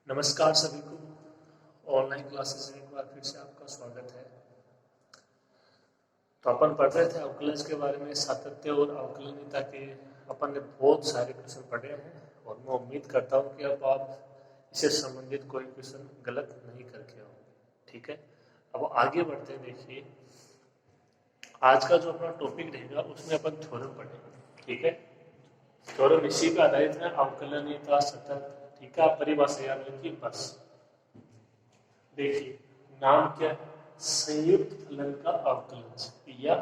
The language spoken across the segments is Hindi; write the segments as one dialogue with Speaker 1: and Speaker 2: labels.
Speaker 1: नमस्कार सभी को। ऑनलाइन क्लासेस में एक बार फिर से आपका स्वागत है। तो अपन पढ़ रहे थे अवकलज के बारे में, सातत्य और अवकलनीयता के अपन ने बहुत सारे क्वेश्चन पढ़े हैं और मैं उम्मीद करता हूँ कि अब आप इससे संबंधित कोई क्वेश्चन गलत नहीं करके होंगे। ठीक है, अब आगे बढ़ते हैं। देखिए आज का जो अपना टॉपिक रहेगा उसमें अपन थ्योरम पढ़ेंगे। ठीक है, थ्योरम इसी पे आधारित है, अवकलनीयता, सतत। ठीक है, आप परिभाषा याद रखिए बस। देखिए नाम क्या है, संयुक्त फलन का अवकलज या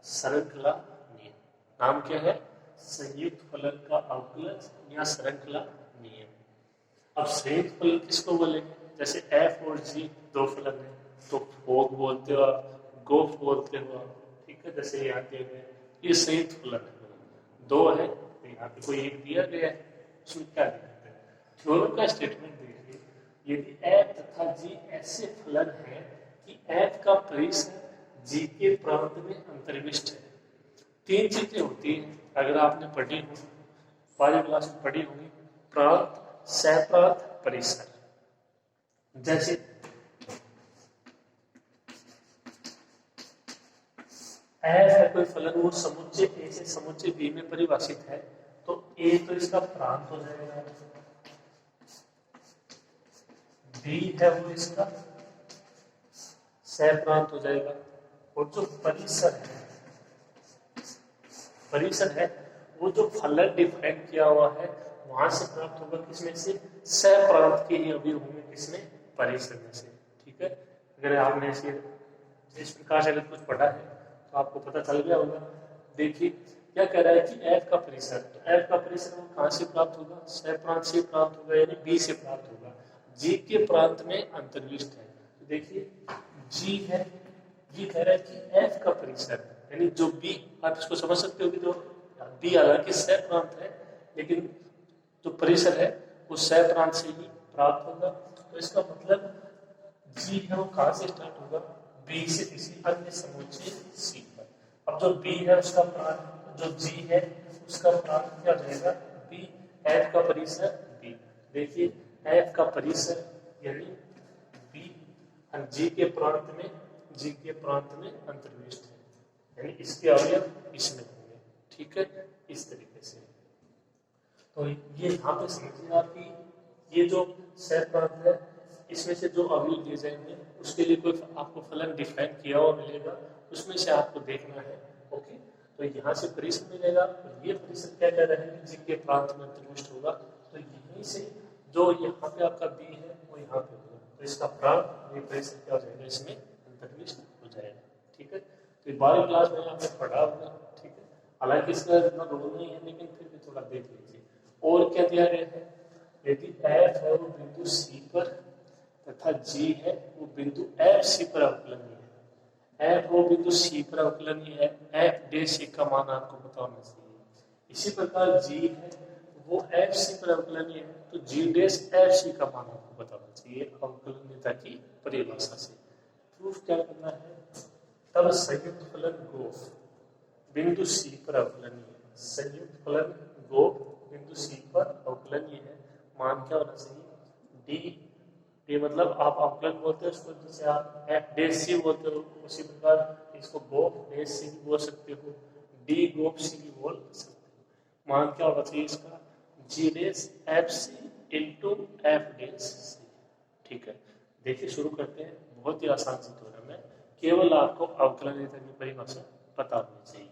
Speaker 1: श्रृंखला नियम। नाम क्या है, संयुक्त फलन का अवकलज या श्रृंखला नियम। अब संयुक्त फलन किसको बोलेंगे, जैसे एफ और जी दो फलन है तो फोग बोलते हो आप, गोफ बोलते हो आप। ठीक है, जैसे यहाँ दिए गए ये संयुक्त फलन है, दो है तो यहाँ पे कोई एक दिया गया है, उसमें क्या दिक्कत है। थ्योरम का स्टेटमेंट देखिए, यदि एफ तथा जी ऐसे फलन है कि एफ का परिसर जी के प्रांत में अंतर्विष्ट है। तीन चीजें होती हैं, अगर आपने पढ़ी हो, पारी क्लास में पढ़ी होगी, प्रांत, सहप्रांत, परिसर। जैसे एफ है कोई फलन, वो समुच्चय ए से समुच्चय बी में परिभाषित है, तो ए तो इसका प्रांत हो जाएगा, बी है वो इसका सहप्रांत हो जाएगा, और जो परिसर है वो जो फलन डिफाइन किया हुआ है वहां से प्राप्त होगा, किसमें से, सहप्रांत के ही अवयव होंगे, किसमें, परिसर में से। ठीक है, अगर आपने इस प्रकार से अगर कुछ पढ़ा है तो आपको पता चल गया होगा। देखिए क्या कह रहा है कि एफ का परिसर, तो एफ का परिसर वो कहां से प्राप्त होगा, सहप्रांत से प्राप्त होगा, यानी बी से प्राप्त होगा, जी के प्रांत में अंतर्विष्ट है। तो देखिए जी है, ये कह रहा है कि एफ का परिसर यानी जो बी, आप इसको समझ सकते हो कि जो बी हालांकि सह प्रांत है लेकिन जो परिसर है वो सह प्रांत से ही प्राप्त होगा। तो इसका मतलब जी है वो कहां से स्टार्ट होगा, बी से किसी अन्य समुच्चय सी पर। अब जो बी है उसका प्रांत, जो जी है उसका प्रांत क्या हो जाएगा, बी, एफ का परिसर बी। देखिए एफ का परिसर यानी बी, जी के प्रांत में, जी के प्रांत में अंतर्विष्ट है, यानी इसके अवयव इसमें होंगे। ठीक है, इस तरीके से। तो ये यहाँ पे समझिए आप कि ये जो सह प्रांत है इसमें से जो अवयव दिए जाएंगे उसके लिए कोई आपको फलन डिफाइन किया हुआ मिलेगा, उसमें से आपको देखना है। ओके, तो यहाँ से परिसर मिलेगा और ये परिसर क्या कह रहे हैं, जी के प्रांत में अंतर्विष्ट होगा, तो यहीं से जो यहाँ पे आपका बी है वो यहाँ पे होगा, तो इसका प्रांत ये परिसर क्या हो जाएगा, इसमें अंतर्विष्ट हो जाएगा। ठीक है, तो ये 12वीं क्लास में आपने पढ़ा होगा। ठीक है, हालांकि इसका इतना रोल नहीं है लेकिन फिर भी थोड़ा देख लीजिए। और क्या दिया गया है, यदि एफ है वो बिंदु सी पर तथा जी है वो बिंदु एफ सी पर अवकलनीय है, एफ वो बिंदु सी पर अवकलनीय है, एफ डे सी का मान आपको पता होना चाहिए। इसी प्रकार जी है वो एफ सी पर अवकलनीय है, तो जी डेश एफ सी का मान आपको पता होना चाहिए अवकलनीयता की परिभाषा से। प्रूफ क्या करना है, तब संयुक्त फलन गोफ बिंदु सी पर अवकलनीय है, संयुक्त फलन गोफ बिंदु सी पर अवकलनीय है, मान क्या होना चाहिए, डी, डी मतलब आप अवकलन बोलते हो उसको, जैसे आप एफ डे सी बोलते हो उसी प्रकार इसको गोफ डे सी भी बोल सकते हो, डी गोफ सी भी बोल सकते हो। मान क्या होना चाहिए इसका, जी dash F C into F dash सी। ठीक है, देखिए शुरू करते हैं, बहुत ही आसान सी थ्योरम है, केवल आपको अवकलनीयता की परिभाषा पता होनी चाहिए।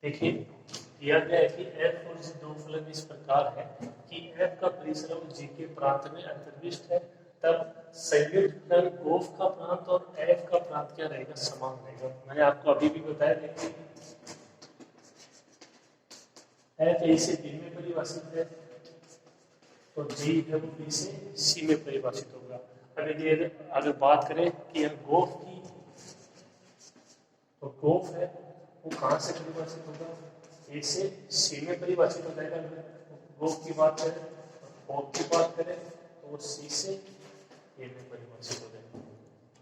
Speaker 1: देखिए दिया गया है कि एफ और जी दो फलन इस प्रकार है कि एफ का परिसर जी के प्रांत में अंतर्विष्ट है, तब संयुक्त फलन ओफ का प्रांत और एफ का प्रांत क्या रहेगा, समान रहेगा। मैंने आपको अभी भी बताया, देखिए एफ ए से बी में परिभाषित है तो जी है वो बी से सी में परिभाषित होगा। अब यदि अगर बात करें कि हम गोफ की, तो गोफ है वो कहाँ से परिभाषित होगा, ए से सी में परिभाषित हो जाएगा। गोफ की बात करें, गोफ की बात करें तो वो सी से ए में परिभाषित हो जाएगा।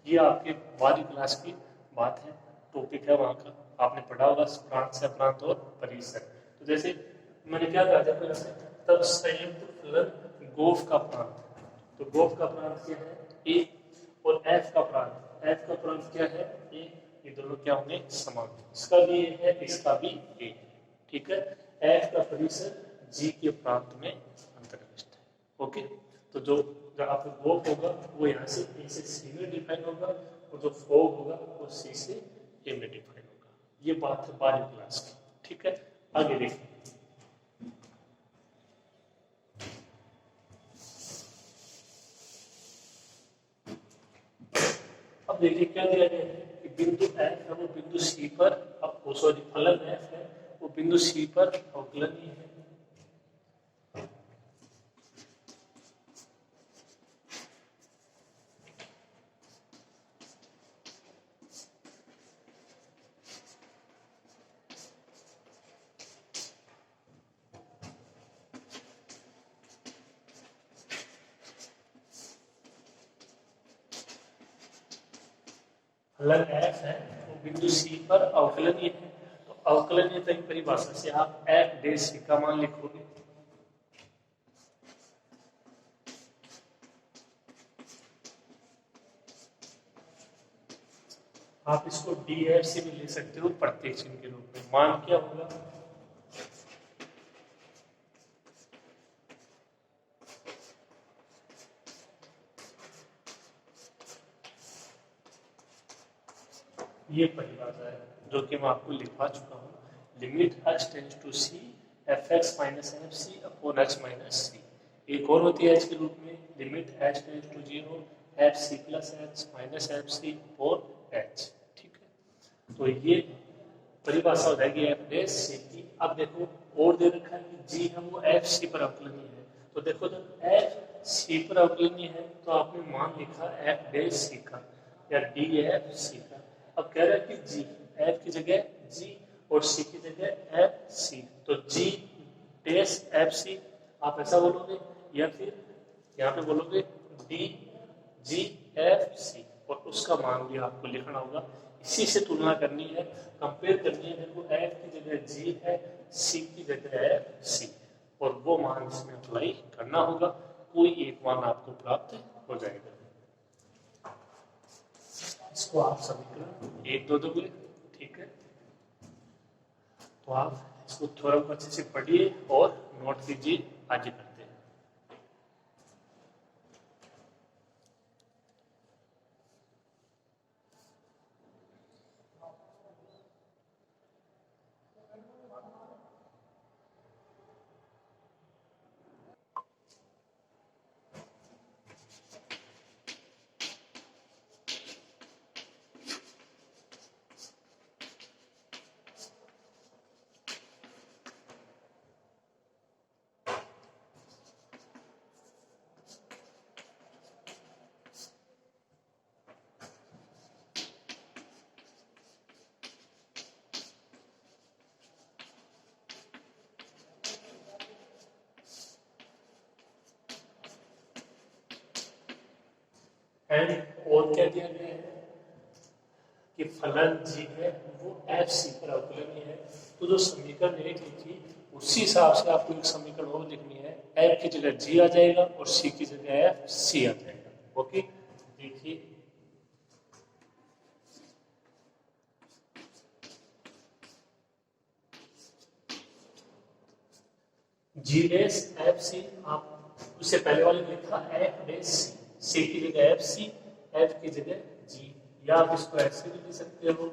Speaker 1: ये आपके 12वीं क्लास की बात है, टॉपिक है वहाँ का, आपने पढ़ा होगा प्रांत से प्रांत और परिसर। तो जैसे मैंने क्या कहा था, तब संयुक्त फलन गोफ का प्रांत, तो गोफ का प्रांत क्या है ए, और एफ का प्रांत क्या है ए, ये दोनों क्या होंगे, समान। इसका भी ए है, इसका भी ए, ठीक है। एफ का परिसर जी के प्रांत में अंतर्विष्ट है। ओके, तो जो आपका गोफ होगा वो यहाँ से ए से सी में डिफाइन होगा, और जो फोग होगा वो सी से ए में डिफाइन होगा। ये बात है 12वीं क्लास की, ठीक है। आगे देखिए, अब देखिए क्या दिया गया है कि बिंदु एफ है वो बिंदु सी पर, अब सॉरी फलन एफ है वो बिंदु सी पर अवकलनीय है। फलन एफ है वो बिंदु सी पर अवकलनीय है, तो अवकलनीयता की परिभाषा से आप एफ डैश सी का मान लिखोगे। आप इसको डी एफ से भी ले सकते हो प्रत्येक चिन्ह के रूप में। मान क्या होगा, ये परिभाषा है जो कि मैं आपको लिखवा चुका हूँ, limit h tends to C F x minus F C upon H minus C. एक और होती है h के रूप में, limit h tends to 0 F C plus H minus F C upon H, ठीक है। तो ये परिभाषा हो जाएगी एफ डैश सी की। अब देखो और दे रखा है कि जी है वो एफ सी पर अवकलनीय है, तो देखो जब एफ सी पर अवकलनीय है तो आपने मान लिखा एफ डैश सी का या डी एफ सी का। अब कह रहा है कि जी, एफ की जगह जी और सी की जगह एफ सी, तो जी डैश एफ सी आप ऐसा बोलोगे, या फिर यहाँ पे बोलोगे डी जी एफ सी, और उसका मान भी आपको लिखना होगा। इसी से तुलना करनी है, कंपेयर करनी है। देखो एफ की जगह जी है, सी की जगह एफ सी, और वो मान इसमें अप्लाई करना होगा, कोई एक मान आपको प्राप्त हो जाएगा। इसको आप समीकरण 1 2 दोगे, ठीक है। तो आप इसको थ्योरम को अच्छे से पढ़िए और नोट कीजिए, आगे करते हैं। एंड और क्या दिया गया है कि फलन जी है वो एफ सी पर अवकलनीय है। तो जो समीकरण 1 लिखी उसी हिसाब से आपको एक समीकरण और लिखनी है, एफ की जगह जी आ जाएगा और सी की जगह एफ सी आ जाएगा। ओके, देखिए जी डैश एफ सी, आप उससे पहले वाले लिखा एफ डैश सी, सी की जगह एफ सी, एफ की जगह जी, या आप इसको ऐसे भी लिख सकते हो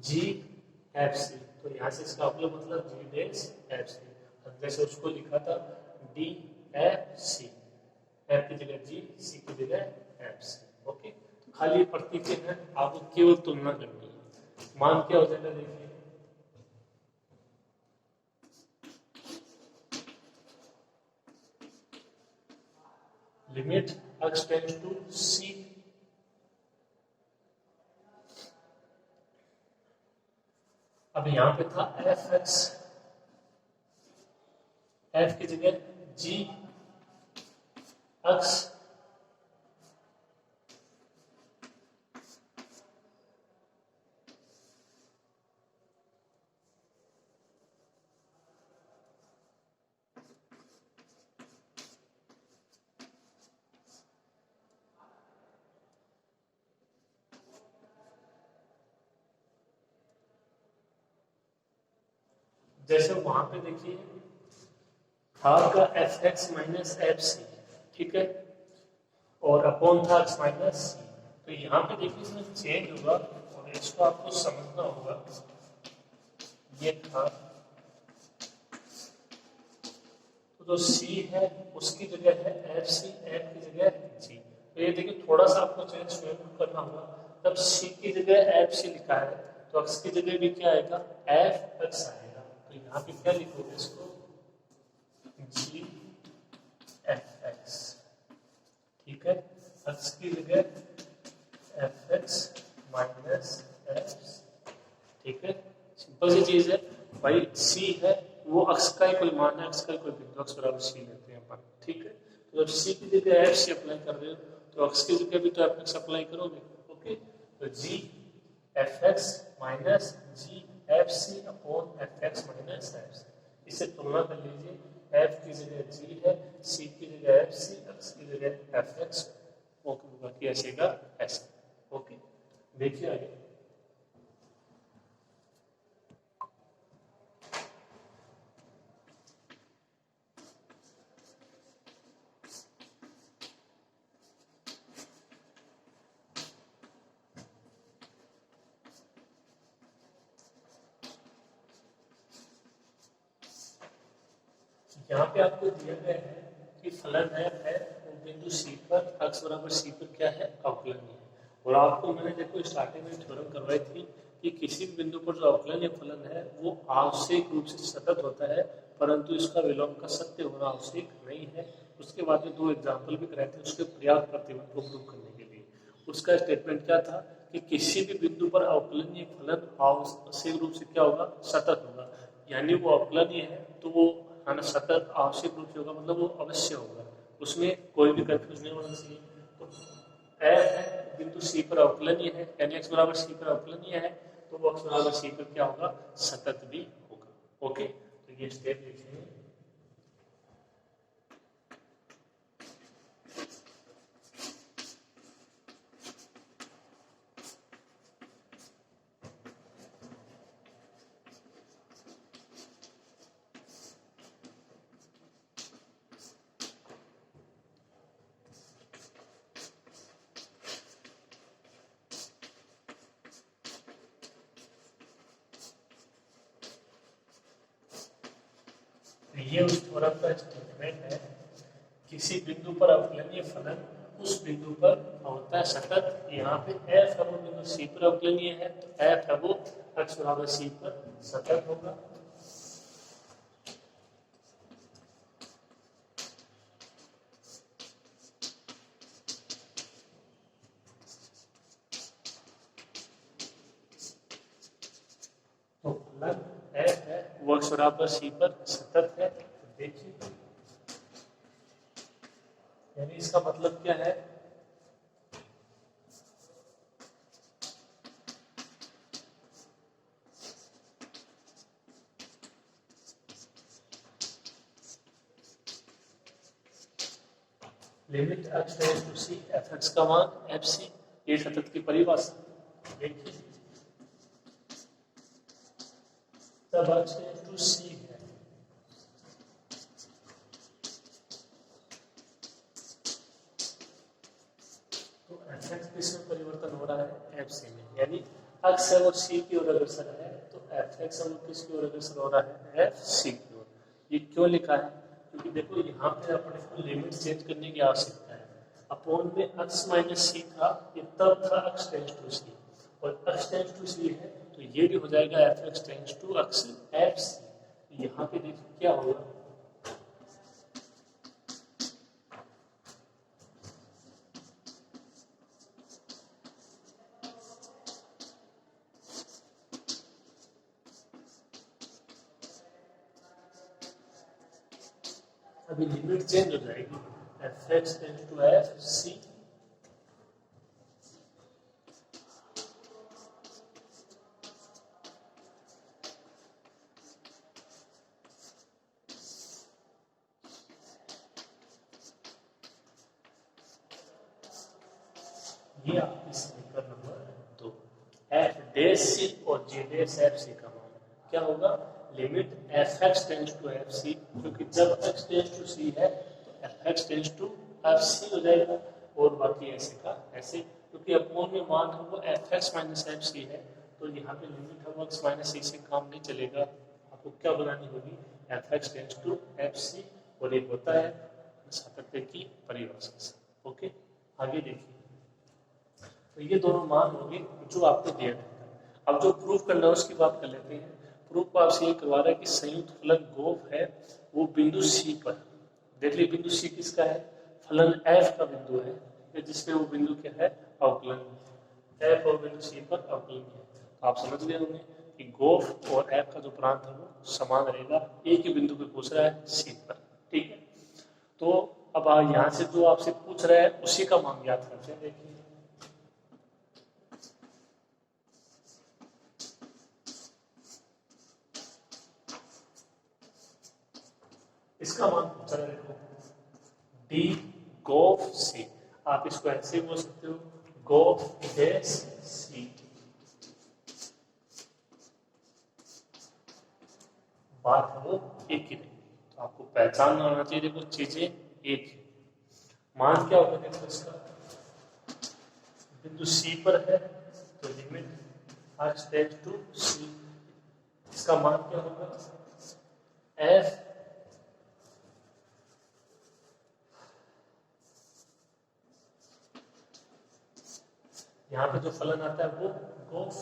Speaker 1: जी एफ सी, तो यहाँ से इसका मतलब जी डैश एफ सी, जैसे उसको लिखा था डी एफ सी, एफ की जगह जी, सी की जगह एफ सी। ओके, खाली प्रतीक है, आपको केवल तुलना करनी है। मान क्या हो जाएगा देखिए, लिमिट x टेंड्स टू सी, अब यहां पे था एफ एक्स, एफ की जगह जी एक्स, जैसे वहां पे देखिए था का F x minus F C, ठीक है, और अपॉन था एक्स माइनस सी, तो यहाँ पे देखिए इसमें चेंज होगा और इसको आपको समझना होगा। ये था तो जो सी है उसकी जगह है एफ सी, एफ की जगह जी, तो ये देखिए थोड़ा सा आपको चेंज स्वयं करना होगा। तब सी की जगह एफ सी लिखा है तो एक्स की जगह भी क्या आएगा, एफ एक्स आएगा, तो यहाँ पे क्या लिखोगे इसको, जी एफ एक्स, ठीक है, एक्स की जगह एफ एक्स माइनस एफ, ठीक है, सिंपल सी चीज है भाई। सी है वो अक्स का ही कोई मान है, अक्स का ही कोई बिंदु, अक्स बराबर सी लेते हैं अपन, ठीक है, तो जब सी की जगह एफ सी अप्लाई कर रहे हो तो अक्स की जगह भी तो एफ एक्स अप्लाई करोगे। ओके, तो G F x minus G F C upon F x minus F C, इससे तुलना कर लीजिए, एफ की जगह जी है, सी की जगह एफ सी, एक्स की जगह एफ एक्स, ओके, बाकी ऐसे का ऐसे। ओके, देखिए आगे, यहाँ पे आपको दिया गया है कि फलन है वो बिंदु सी पर x बराबर सी पर क्या है, अवकलनीय है। और आपको मैंने देखो स्टार्टिंग में थ्योरम करवाई थी कि किसी भी बिंदु पर जो अवकलनीय फलन है वो आवश्यक रूप से सतत होता है, परंतु इसका विलोम का सत्य होना आवश्यक नहीं है। उसके बाद में दो एग्जाम्पल भी कराए थे उसके पर्याप्त प्रतिबंध को प्रूव करने के लिए। उसका स्टेटमेंट क्या था कि किसी भी बिंदु पर अवकलनीय फलन आवश्यक रूप से क्या होगा, सतत होगा, यानी वो अवकलनीय है तो वो सतत आवश्यक रूप से होगा, मतलब वो अवश्य होगा, उसमें कोई भी कंफ्यूज नहीं होना चाहिए। तो एफ है बिंदु सी पर अवकलनीय है, यानी एक्स बराबर सी पर अवकलनीय है, तो वो एक्स बराबर सी पर क्या होगा, सतत भी होगा। ओके, तो ये स्टेप लिखेंगे। ये उस थ्योरम का स्टेटमेंट है, किसी बिंदु पर अवकलनीय फलन उस बिंदु पर होता है सतत। यहाँ पे एफ है वो बिंदु सी पर अवकलनीय है, तो एफ है वो एक्स बराबर सी पर सतत होगा। तो फलन एफ है वो एक्स बराबर सी पर सतत है, तो देखिए यानी इसका मतलब क्या है, limit x tends to C, F X का मान एफ सी, ये सतत की परिभाषा। देखिए तब एक्स टेंड्स टू सी है, तो एफ एक्स किसमें परिवर्तन हो रहा है, एफ सी में, यानी एक्स है वो सी की ओर अग्रसर है, तो एफ एक्स है वो किसकी ओर अग्रसर हो रहा है, एफ सी की ओर। ये क्यों लिखा है, क्योंकि देखो यहाँ पे अपने को लिमिट चेंज करने की आवश्यकता है। अपोन में एक्स माइनस सी था, ये तब था एक्स टेंस टू सी, और एक्स टेंस टू सी है तो ये भी हो जाएगा F X tends to X F C. यहाँ पे देखिए क्या होगा, अभी लिमिट चेंज हो जाएगी, F X tends to F C. ये आपकी समीकरण नंबर 2। एफ डैश सी और जी डैश एफ सी का मान क्या होगा, limit F X tends to F C, क्योंकि जब एक्स टेंस टू सी है तो F X tends to F C हो जाएगा, और बाकी ऐसे का ऐसे, क्योंकि अपोन में मान है वो F x minus F C है, तो यहाँ पे लिमिट है वो एक्स माइनस सी से काम नहीं चलेगा, आपको क्या बनानी होगी, F X tends to F C, और ये होता है सातत्य की परिभाषा से। ओके, आगे देखिए, तो ये दोनों मान होंगे जो आपको दिया गया था। अब जो प्रूफ करना है उसकी बात कर लेते हैं। प्रूफ को आपसे ये करवा रहा है कि संयुक्त फलन गोफ है वो बिंदु सी पर, देख लीजिए बिंदु सी किसका है, फलन एफ का बिंदु है, जिसमें वो बिंदु क्या है, अवकलन, एफ और बिंदु सी पर अवकलन है। तो आप समझ गए होंगे कि गोफ और एफ का जो प्रांत है वो समान रहेगा, एक ही बिंदु पे पूछ रहा है सी पर, ठीक है। तो अब यहाँ से जो आपसे पूछ रहा है उसी का मान ज्ञात करते हैं। देखिए इसका मान पूछा है, देखो डी गोफ सी, आप इसको ऐसे बोल सकते हो, गोफ डैश सी, बात है वो एक ही रहेगी। तो आपको पहचान होना चाहिए, देखो चीजें एक ही। मान क्या होगा, देखो इसका बिंदु सी पर है तो लिमिट एक्स टेंड्स टू सी, इसका मान क्या होगा, एफ यहाँ पे जो फलन आता है वो गोफ,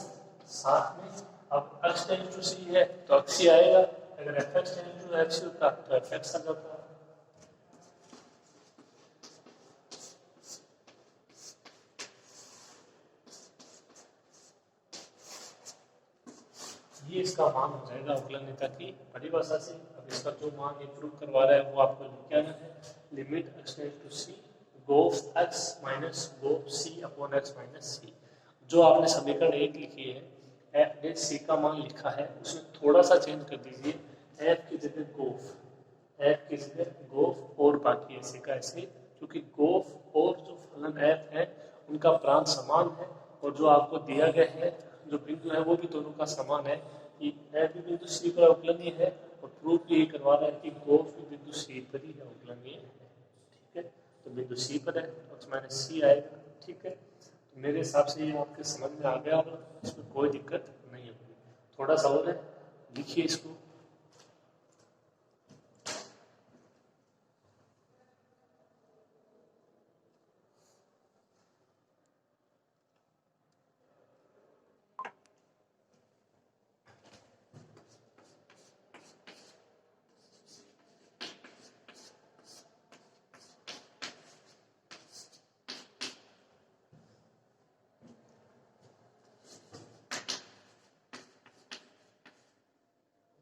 Speaker 1: साथ में अब एक्स टेंड्स टू सी है तो एक्स ही आएगा, अगर F X tends to X होता तो एफ एक्स आ जाता। ये इसका मान हो जाएगा अवकलनीयता की परिभाषा से। अब इसका जो मान ये प्रूव करवा रहा है वो आपको लिख आना है, लिमिट एक्स टेंड्स टू सी गोफ एक्स माइनस गोफ सी अपॉन एक्स माइनस सी। जो आपने समीकरण 1 लिखी है, एफ डैश सी का मान लिखा है, उसमें थोड़ा सा चेंज कर दीजिए, एफ की जगह गोफ, एफ की जगह गोफ और बाकी ऐसे का ऐसे, क्योंकि गोफ और जो फलन एफ है उनका प्रांत समान है, और जो आपको दिया गया है जो बिंदु है वो भी दोनों का समान है, कि एफ भी बिंदु सी पर अवकलनीय है, और प्रूफ ये करवा रहा है कि गोफ भी बिंदु सी पर ही अवकलनीय है, ठीक है। तो बिंदु सी पर है तो एक्स माइनस सी आएगा, ठीक है। तो मेरे हिसाब से ये आपके समझ में आ गया और इसमें कोई दिक्कत नहीं होगी। थोड़ा सा और है, लिखिए इसको,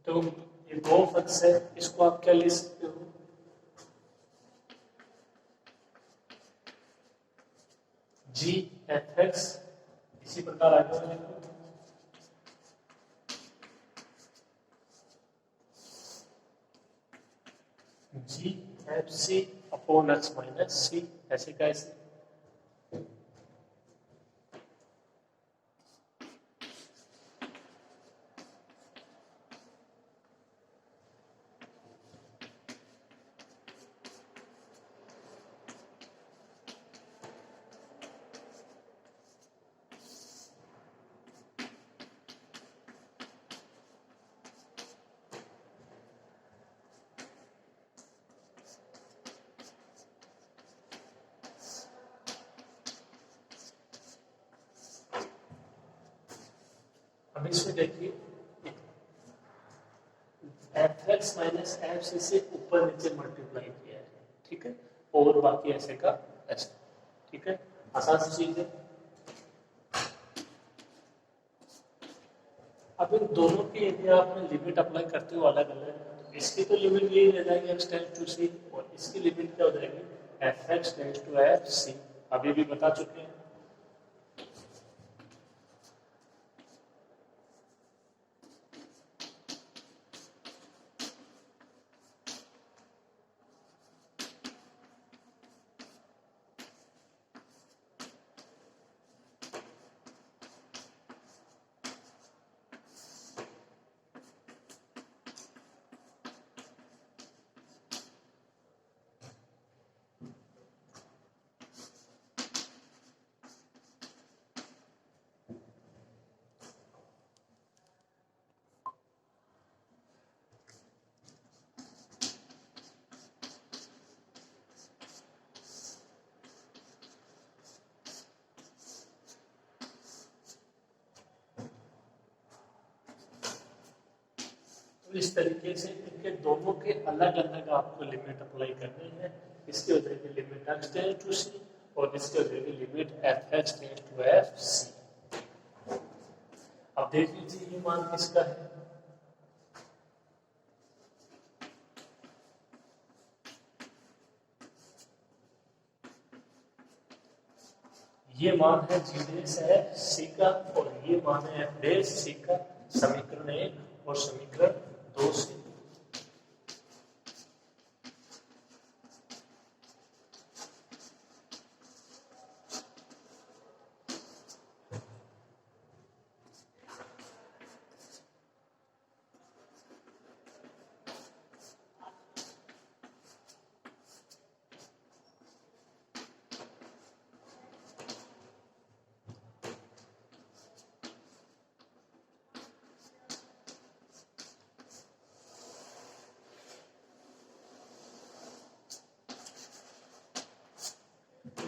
Speaker 1: तो ये गोफ एक्स है, इसको आप क्या ले सकते हो, जी एफ एक्स, इसी प्रकार आगे वाले को G F C upon x minus C, ऐसे का ऐसे। अब इसमें देखिए F x minus F C से ऊपर नीचे मल्टीप्लाई किया है, ठीक है, और बाकी ऐसे का ऐसे, ठीक है, आसान सी चीज है। अब इन दोनों की यदि आपने लिमिट अप्लाई करते हो अलग अलग, तो इसकी तो लिमिट यही रह जाएगी x टेंड्स टू c, और इसकी लिमिट क्या हो जाएगी F X tends to F C, अभी भी बता चुके हैं। तो इस तरीके से इनके दोनों के अलग अलग आपको लिमिट अप्लाई करनी है। इसकी हो जाएगी limit x tends to c, और इसकी हो जाएगी limit F X tends to F C. अब देख लीजिए ये मान किसका है, ये मान है जी डेस एफ सी का, और ये मान है एफ डेस सी का, समीकरण 1 और समीकरण 2 से।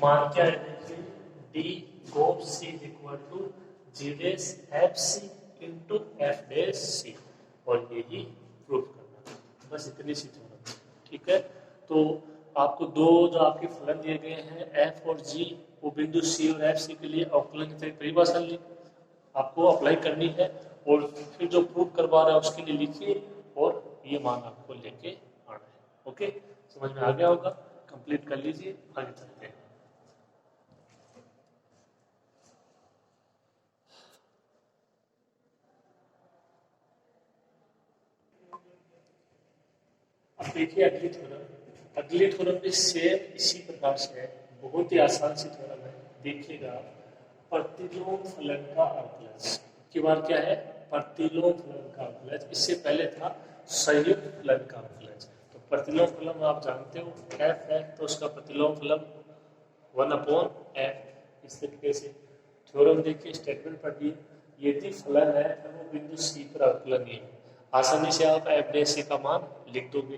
Speaker 1: मान क्या है देखिए, डी गोप C equal to G dash F C into F dash C, और यही प्रूफ करना, बस इतनी सी थोड़ा, ठीक है। तो आपको दो जो आपके फलन दिए गए हैं एफ और जी, वो बिंदु सी और एफ सी के लिए अवकलन की परिभाषा आपको अप्लाई करनी है, और फिर जो प्रूफ करवा रहा है उसके लिए लिखिए, और ये मान आपको लेके आना है। ओके, समझ में आ गया होगा, कंप्लीट कर लीजिए, आगे चलते हैं। अब देखिए अगली थ्योरम भी सेम इसी प्रकार से है, बहुत ही आसान सी थ्योरम है। देखिएगा, प्रतिलोम फलन का अवकलज की बार क्या है, प्रतिलोम फलन का अवकलज, इससे पहले था संयुक्त फलन का अवकलज। तो प्रतिलोम फलन आप जानते हो एफ है, तो उसका प्रतिलोम फलन 1/f। इस तरीके से थ्योरम देखिए, स्टेटमेंट पढ़िए, यदि फलन है तो वो बिंदु सी पर अवकलनीय है, आसानी से आप एफ डे सी का मान लिख दोगे,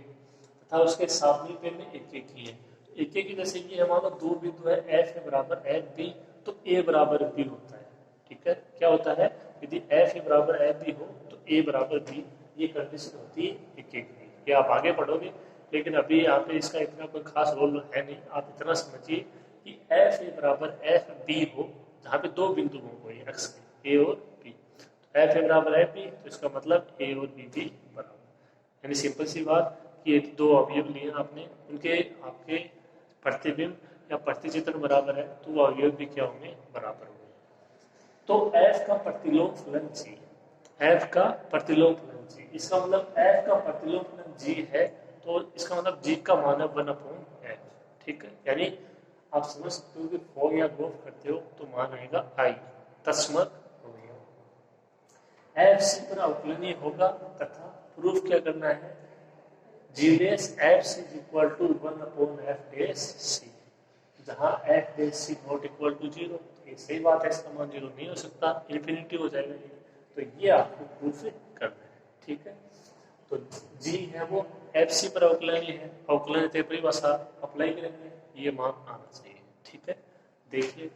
Speaker 1: तथा उसके सामने में एक एक ही है। एक एक की जैसे ये हमारा दो बिंदु है, एफ है बराबर एफ बी, तो ए बराबर बी होता है, ठीक है। क्या होता है, यदि एफ ए बराबर एफ बी हो तो ए बराबर बी, ये कंडीशन होती है एक एक की। ये आप आगे पढ़ोगे, लेकिन अभी यहाँ पे इसका इतना कोई खास रोल है नहीं। आप इतना समझिए कि एफ ए बराबर एफ बी हो, जहाँ पे दो बिंदु हो कोई एक्स के, ए और बी, तो एफ ए बराबर एफ बी, तो इसका मतलब ए और बी भी बराबर, यानी सिंपल सी बात कि ये दो अवयव लिए आपने, उनके आपके प्रतिबिंब या प्रतिचित्रण बराबर है, तो वो अवयव भी क्या होंगे, बराबर होंगे। तो f का प्रतिलोम फलन g, f का प्रतिलोम फलन g, इसका मतलब f का प्रतिलोम फलन g है, तो इसका मतलब g का मान है 1/f, ठीक है। यानी आप समझ सकते हो कि फॉर या ग्रोथ करते हो तो मान आएगा i, तस्मत एफ सी पर अवकलनीय होगा, तथा प्रूफ क्या करना है, G dash F C equal to 1/f dash C, जहाँ F dash C not equal to 0, ये सही बात है, इसका मान 0 नहीं हो सकता, इन्फिनिटी हो जाएगा ये, तो ये आपको प्रूफ करना है, ठीक है। तो जी है वो एफ सी पर अवकलनीय है, अवकलनीय परिभाषा अप्लाई करेंगे, ये मान आना चाहिए, ठीक है। देखिए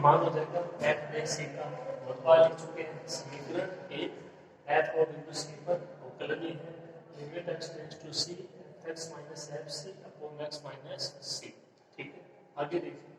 Speaker 1: मान हो जाएगा एफ डैश सी का बहुत बार लिख चुके हैं समीकरण एक एफ और बिंदु सी पर अवकलनीय है limit x tends to c x minus F C upon x minus c. ठीक है, आगे देखिए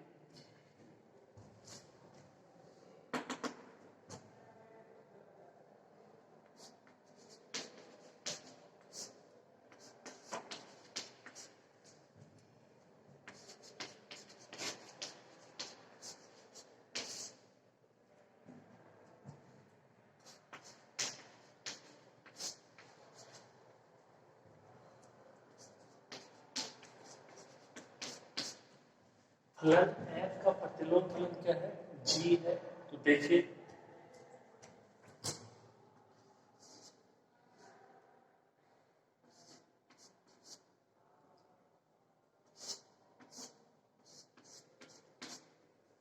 Speaker 1: फलन एफ का प्रतिलोम फलन क्या है जी है। तो देखिए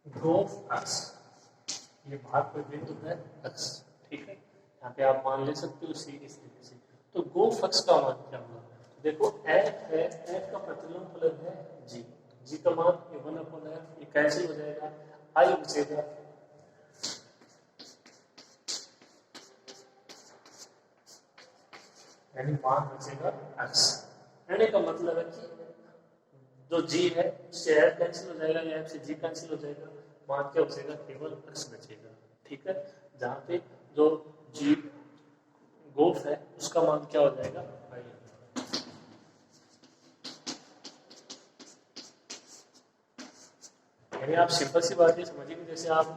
Speaker 1: ग्रोथ एक्स ये भाग पर बिंदु है एक्स। ठीक है, यहाँ पे आप मान ले सकते हो सी इस तरीके से। तो गो फक्स का मान क्या होगा तो देखो एफ है एफ का प्रतिलोम फलन है जी। जी का मान ये 1/f ये कैंसिल हो जाएगा आई बचेगा यानी मान बचेगा एक्स। कहने का मतलब है कि जो जी है उससे एफ कैंसिल हो जाएगा या एफ से जी कैंसिल हो जाएगा मान क्या बचेगा केवल एक्स बचेगा। ठीक है, जहाँ पे जो जी गोफ है उसका मान क्या हो जाएगा आई। यानी आप सिंपल सी बात ये समझिए कि जैसे आप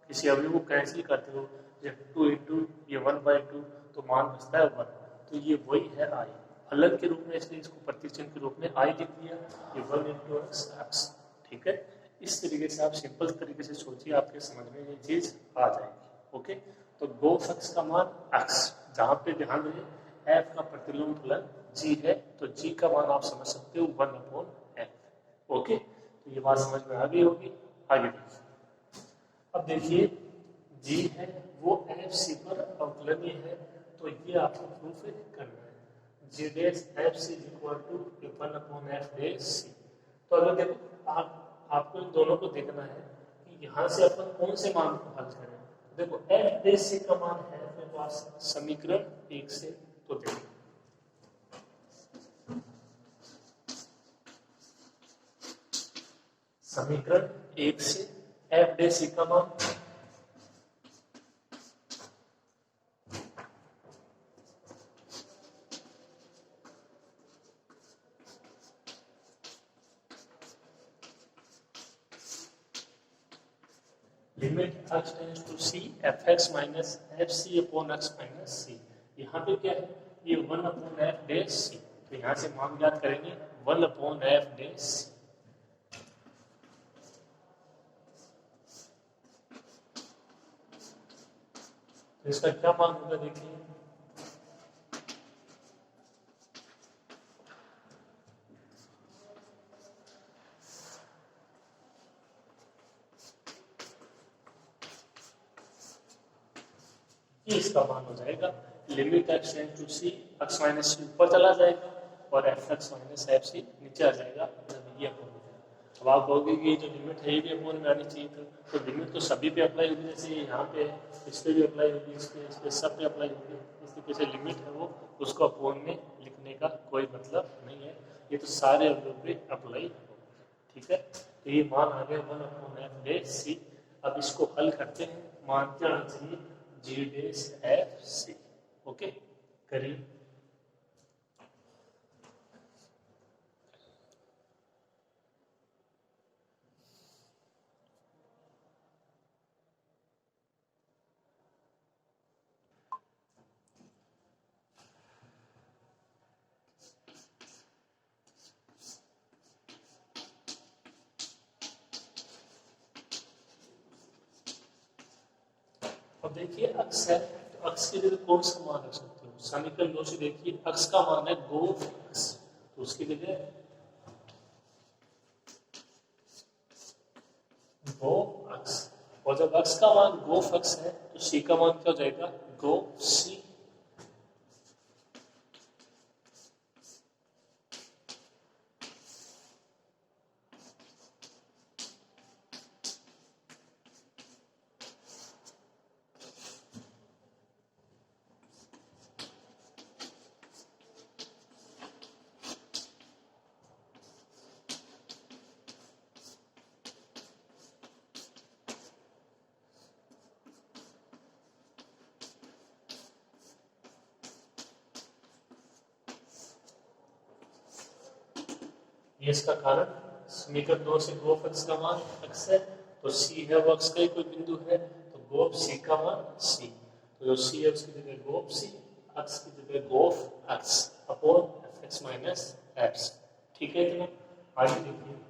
Speaker 1: किसी अवयव को कैंसिल करते हो जैसे 2 इंटू ये 1/2 तो मान बचता है 1। तो ये वही है आई फलन के रूप में इसलिए इसको प्रतिचिह्न के रूप में आई लिख दिया ये 1 इंटू एक्स। ठीक है, इस तरीके से आप सिंपल तरीके से सोचिए आपके समझ में ये चीज आ जाएगी। ओके, तो गो एक्स का मान एक्स जहाँ पे ध्यान रहे एफ का प्रतिलोम फलन जी है तो जी का मान आप समझ सकते हो 1/f। ओके, तो ये बात समझ में आ गई होगी। आगे देखिए अब देखिए जी है वो एफ सी पर अवकलनीय है तो ये आपको प्रूफ करना है g dash f C equal to 1/f dash c. तो अगर देखो आपको इन दोनों को देखना है कि यहाँ से अपन कौन से मान को हल करें। देखो एफ डैश सी का मान है अपने पास समीकरण एक से। तो देखो समीकरण एक से एफ डैश सी का मान limit x tends to c fx minus fc upon x minus c। यहाँ पे क्या है ये 1/f डैश c। तो यहाँ से मान ज्ञात करेंगे 1/f डैश c। तो इसका क्या मान होगा देखिए ये इसका मान हो जाएगा limit x tends to c x minus c ऊपर चला जाएगा और fx माइनस fc नीचे आ जाएगा ये अपोन हो जाएगा। अब आप कहोगे कि जो लिमिट है ये भी अपोन में आनी चाहिए था। तो लिमिट तो सभी पे अप्लाई होगी जैसे यहाँ पे इस पे भी अप्लाई होगी इस पे सब पे अप्लाई होगी। इस तरीके से लिमिट है वो उसको अपोन में लिखने का कोई मतलब नहीं है। ये तो सारे अवयव पे अप्लाई होगी। ठीक है, तो ये मान आ गया 1/f डैश c। अब इसको हल करते हैं मान क्या आना चाहिए जी डैश एफ सी। ओके करिए अब देखिए अक्स है तो अक्स के लिए कौन सा मान रख सकते हो समीकरण 2 से देखिए अक्स का मान है गो एक्स तो उसकी जगह गो एक्स और जब अक्स का मान गो एक्स है तो सी का मान क्या हो जाएगा गो सी। ये इसका कारण समीकरण 2 से गोफ एक्स का मान एक्स है, तो सी है वो एक्स का ही कोई बिंदु है, तो गोफ सी का मान सी, तो जो सी है उसकी जगह गोफ सी, एक्स की जगह गोफ x upon F x minus x. ठीक है इतना। आगे देखिए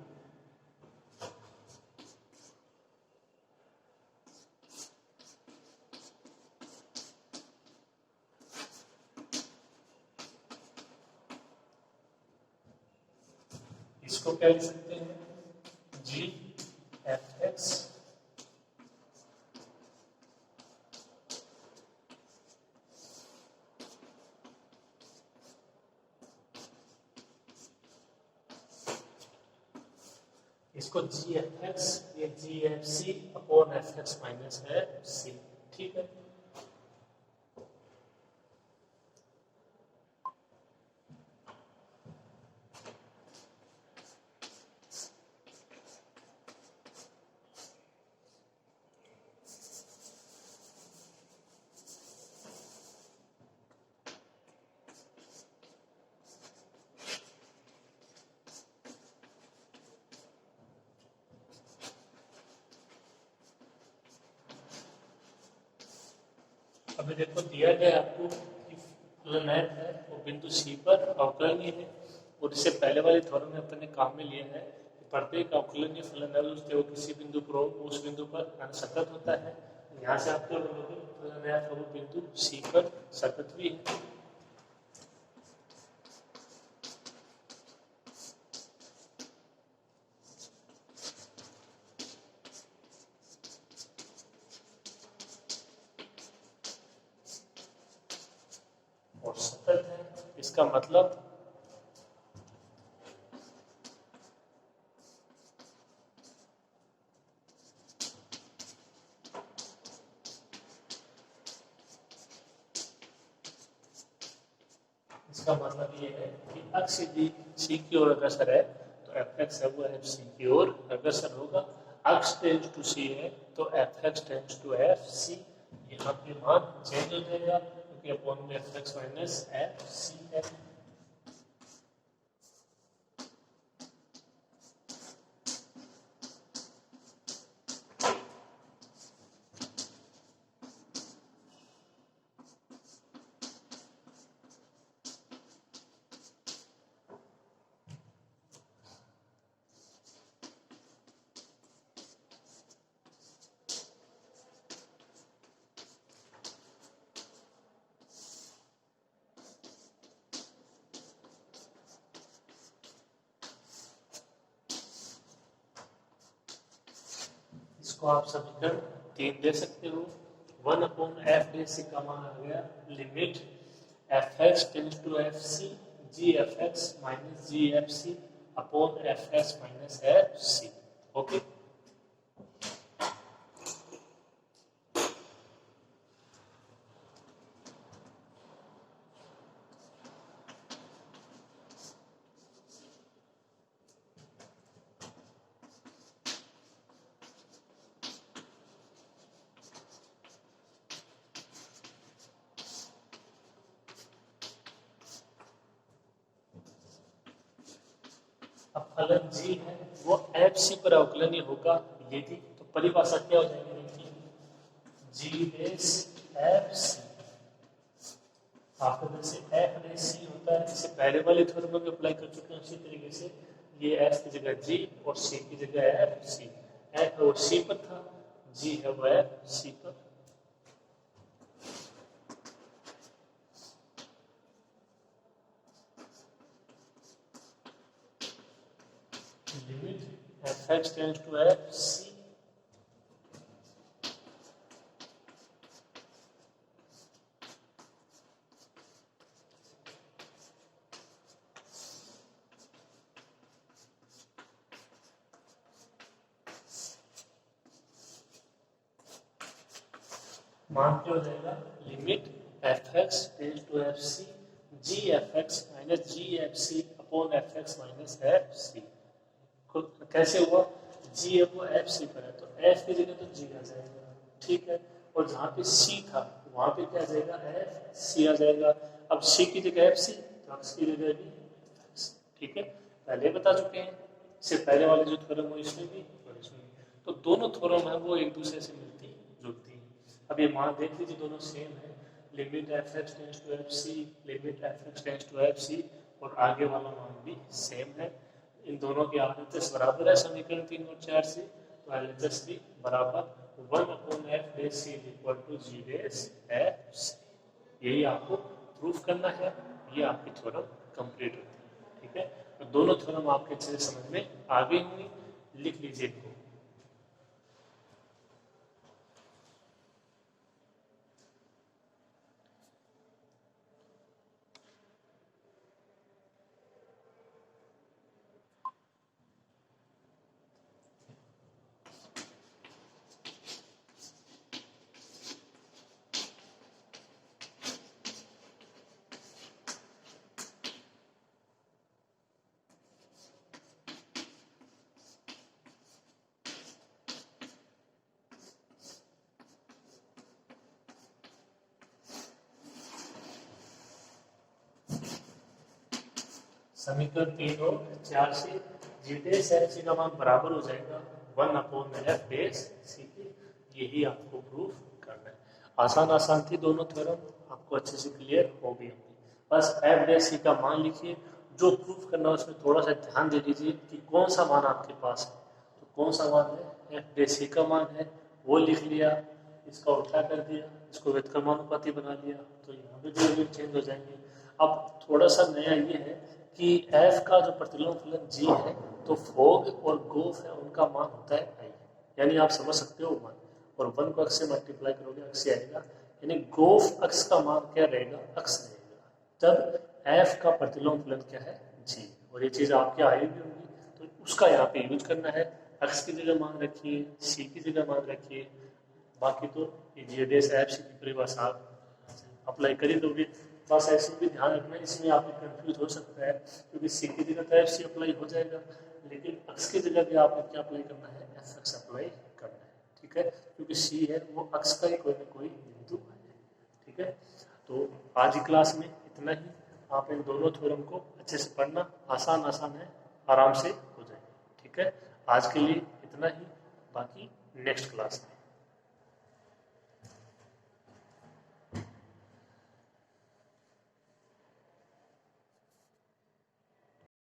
Speaker 1: इसको क्या लिख सकते हैं, जी एफ एक्स इसको जी एफ एक्स, ये g F C upon F x minus है सी। ठीक है। अभी देखो दिया गया आपको कि फलन एफ है वो बिंदु सी पर अवकलनीय है, और इससे पहले वाले थ्योरम में अपने काम में लिया है कि प्रत्येक अवकलनीय फलन है उसके वो किसी बिंदु पर उस बिंदु पर सतत होता है। यहाँ से आप क्या बोलोगे, फलन एफ है वो बिंदु सी पर सतत भी है। और सतत है, इसका मतलब ये है कि अक्ष यदि सी की ओर अग्रसर है तो एफ एक्स है वो एफ सी की ओर अग्रसर होगा। अक्ष टेंड्स टू सी है तो F X tends to F C. यहाँ पे मान चेंज हो जाएगा क्योंकि अपॉन में F x minus F C है। इसको आप समीकरण 3 दे सकते हो। 1 अपॉन एफ डे सी का मान आ गया limit F X tends to F C G F x minus G F C upon F x minus F C. Okay, अब फलन जी है वो एफ सी पर अवकलनीय होगा यदि, तो परिभाषा क्या हो जाएगी देखिए, जी बेस एफ सी आपके से एफ बेस सी होता है, इसे पहले वाले थ्योरम में अप्लाई कर चुके हैं। उसी तरीके से ये एफ की जगह जी और सी की जगह एफ सी। एफ वो सी पर था, जी है वो एफ सी पर। Limit F X tends to F C मान क्या हो जाएगा, limit F X tends to F C G F x minus G F C upon F x minus F C. कैसे हुआ, जी है वो एफ सी पर है तो एफ की जगह तो जी आ जाएगा, ठीक है, और जहाँ पे सी था वहां पे क्या आ जाएगा, एफ सी आ जाएगा। अब सी की जगह एफ सी तो एक्स की जगह भी एक्स, ठीक है। पहले बता चुके हैं, इससे पहले वाले जो थ्योरम हो इसमें भी और इसमें भी। तो दोनों थ्योरम है वो एक दूसरे से मिलती जुलती हैं। अब ये मान देख लीजिए दोनों सेम है, limit F X tends to F C, limit F X tends to F C, और आगे वाला मान भी सेम है। इन दोनों के RHS बराबर है समीकरण 3 और 4 से, तो LHS भी बराबर 1/f(c) equal to g dash f c। यही आपको प्रूफ करना है, ये आपकी थ्योरम कंप्लीट होती है। ठीक है, तो दोनों थ्योरम आपके अच्छे से समझ में आ गई होंगी, लिख लीजिए इनको। समीकरण 3 और 4 से जी डेश एफ सी का मान बराबर हो जाएगा 1/f(c) के। यही आपको प्रूफ करना है। आसान आसान थी दोनों थ्योरम, आपको अच्छे से क्लियर हो गई होंगी। बस एफ डैश सी का मान लिखिए, जो प्रूफ करना है उसमें थोड़ा सा ध्यान दे दीजिए कि कौन सा मान आपके पास है। तो कौन सा मान है, एफ डैश सी का मान है, वो लिख लिया, इसका उल्टा कर दिया, इसको व्युत्क्रमानुपाती बना लिया, तो यहाँ पे जो यूनिट चेंज हो जाएंगे। अब थोड़ा सा नया ये है कि f का जो प्रतिलोम फलन g है, तो फोग और गोफ है उनका मान होता है i, यानी आप समझ सकते हो मान, और 1 को अक्ष से मल्टीप्लाई करोगे अक्ष से आएगा, यानी गोफ अक्ष का मान क्या रहेगा, अक्ष रहेगा। तब f का प्रतिलोम फलन क्या है, g, और ये चीज आपके आई भी होगी, तो उसका यहाँ पे यूज करना है। अक्ष की जगह मान रखिए, c की जगह मान रखिए, बाकी तो ये डेश एफ सी की परिभाषा आप अप्लाई कर ही दोगे। बस ऐसे भी ध्यान रखना, इसमें आप कंफ्यूज हो सकता है, क्योंकि सी की जगह तो एफ सी अप्लाई हो जाएगा, लेकिन अक्ष की जगह भी आपको क्या अप्लाई करना है, एफ एक्स अप्लाई करना है। ठीक है, क्योंकि सी है वो अक्ष का ही कोई ना कोई बिंदु है। ठीक है, तो आज की क्लास में इतना ही। आप इन दोनों थ्योरम को अच्छे से पढ़ना, आसान आसान है, आराम से हो जाएगा। ठीक है, आज के लिए इतना ही, बाकी नेक्स्ट क्लास में।